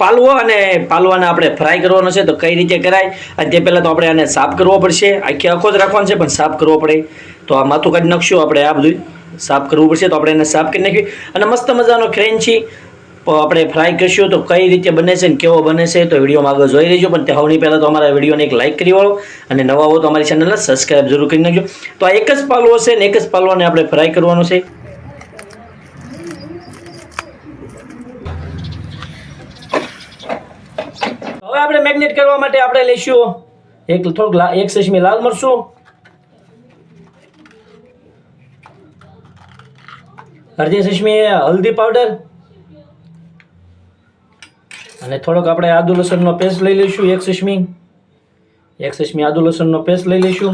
પાલવો અને પાલવાને આપણે ફ્રાય કરવાનો છે. તો કઈ રીતે કરાય અને તે પહેલાં તો આપણે આને સાફ કરવો પડશે. આખો જ રાખવાનો છે પણ સાફ કરવો પડે. તો આ માથું કાઢી નાખશું આપણે, આ બધું સાફ કરવું પડશે. તો આપણે એને સાફ કરી નાખીએ અને મસ્ત મજાનો ક્રેન્ચી આપણે ફ્રાય કરીશું. તો કઈ રીતે બને છે ને કેવો બને છે તો વિડીયોમાં આગળ જોઈ લેજો. પણ તે સૌની પહેલાં તો અમારા વિડીયોને એક લાઇક કરી વાળો અને નવા હો તો અમારી ચેનલને સબસ્ક્રાઈબ જરૂર કરી નાખજો. તો આ એક જ પાલવો છે ને એક જ પાલવાને આપણે ફ્રાય કરવાનો છે. હવે આપણે મેગ્નેટ કરવા માટે આપણે લઈશું એક સસમી લાલ મરચું, અડધી સસમી હલ્દી પાવડર અને થોડોક આપણે આદુ લસણનો પેસ્ટ લઈ લઈશું. એક સસમી આદુ લસણનો પેસ્ટ લઈ લઈશું.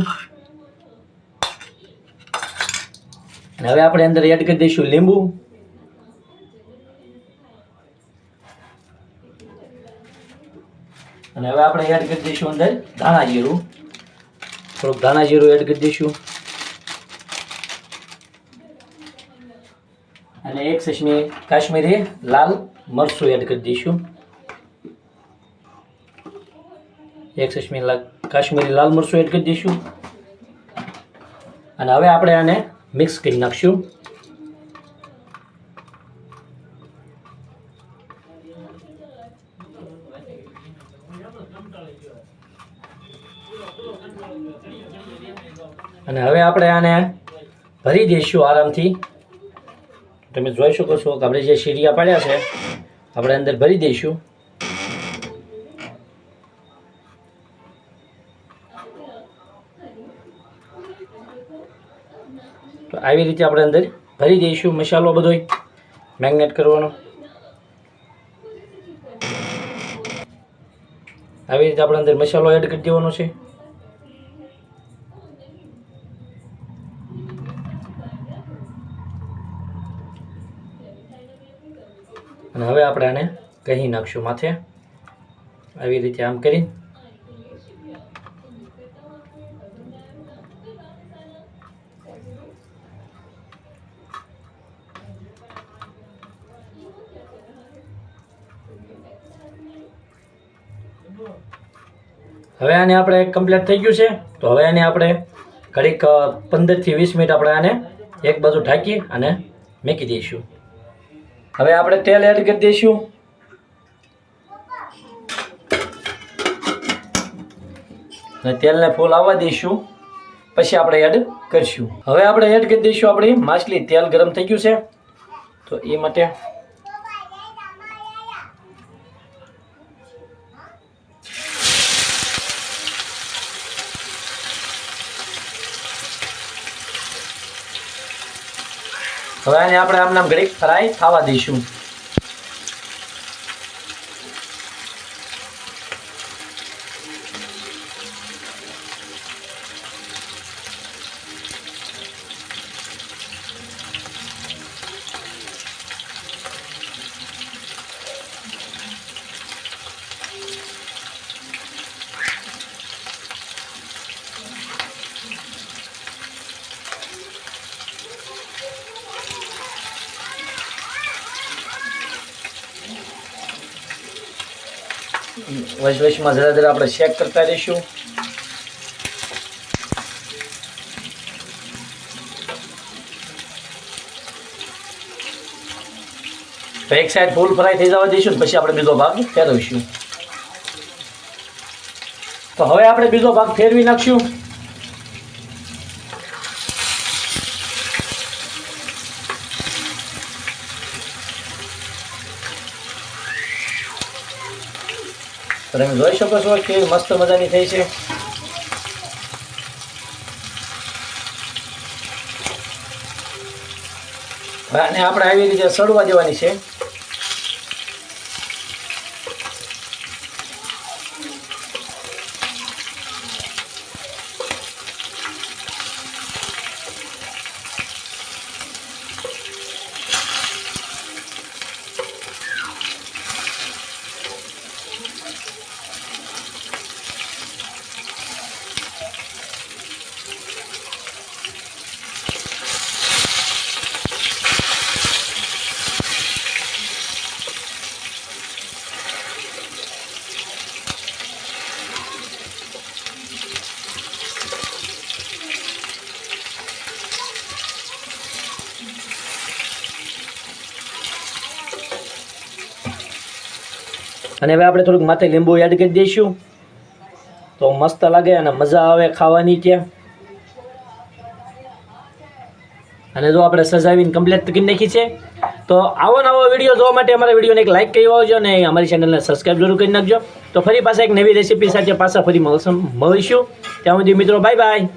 અને હવે આપણે અંદર એડ કરી દઈશું લીંબુ. અને હવે આપણે એડ કરી દઈશું અંદર ધાણા જીરું. થોડુંક ધાણા જીરું એડ કરી દઈશું. અને એક સસમી કાશ્મીરી લાલ મરચું એડ કરી દઈશું. એક સસમી કાશ્મીરી લાલ મરચું એડ કરી દઈશું. અને હવે આપણે આને મિક્સ કરી નાખશું. અને હવે આપણે આને ભરી દઈશું આરામથી. તમે જોઈ શકો છો કે આપણે જે સીરિયા પાડ્યા છે આપણે અંદર ભરી દઈશું. તો આવી રીતે આપણે અંદર ભરી દઈશું મસાલો બધોય મેગ્નેટ કરવાનો. આવી રીતે આપણે અંદર મસાલો એડ કરી દેવાનો છે. અને હવે આપણે આને કહી નાખશું માથે આવી રીતે આમ કરી. હવે આને આપણે કમ્પ્લીટ થઈ ગયું છે. તો હવે આને આપણે ઘડીક 15 થી 20 મિનિટ આપણે આને એક બાજુ ઢાંકી અને મૂકી દઈશું. હવે આપણે તેલ એડ કરી દઈશું. અને તેલને ફૂલ આવવા દઈશું પછી આપણે એડ કરીશું. હવે આપણે એડ કરી દઈશું આપણી માછલી. તેલ ગરમ થઈ ગયું છે તો એ માટે હવે આને આપણે આમ નામ ઘડીક ફ્રાય થવા દઈશું. વચમાં જરા જરા આપણે ચેક કરતા રહીશું. તો એક સાઈડ ફૂલ ફ્રાય થઈ જવા દઈશું પછી આપણે બીજો ભાગ ફેરવીશું. તો હવે આપણે બીજો ભાગ ફેરવી નાખશું. તમે જોઈ શકો છો કે મસ્ત મજાની થઈ છે. અને આપણે આવી રીતે સડવા દેવાની છે. અને હવે આપણે થોડુંક માથે લીંબુ એડ કરી દઈશું તો મસ્ત લાગે અને મજા આવે ખાવાની ત્યાં. અને જો આપણે સજાવીને કમ્પ્લીટ કરી નાખી છે. તો આવો નવો વિડીયો જોવા માટે અમારા વિડીયોને એક લાઇક કરી આવજો અને અમારી ચેનલને સબસ્ક્રાઈબ જરૂર કરી નાખજો. તો ફરી પાછા એક નવી રેસીપી સાથે પાછા ફરી મળીશું. ત્યાં સુધી મિત્રો બાય બાય.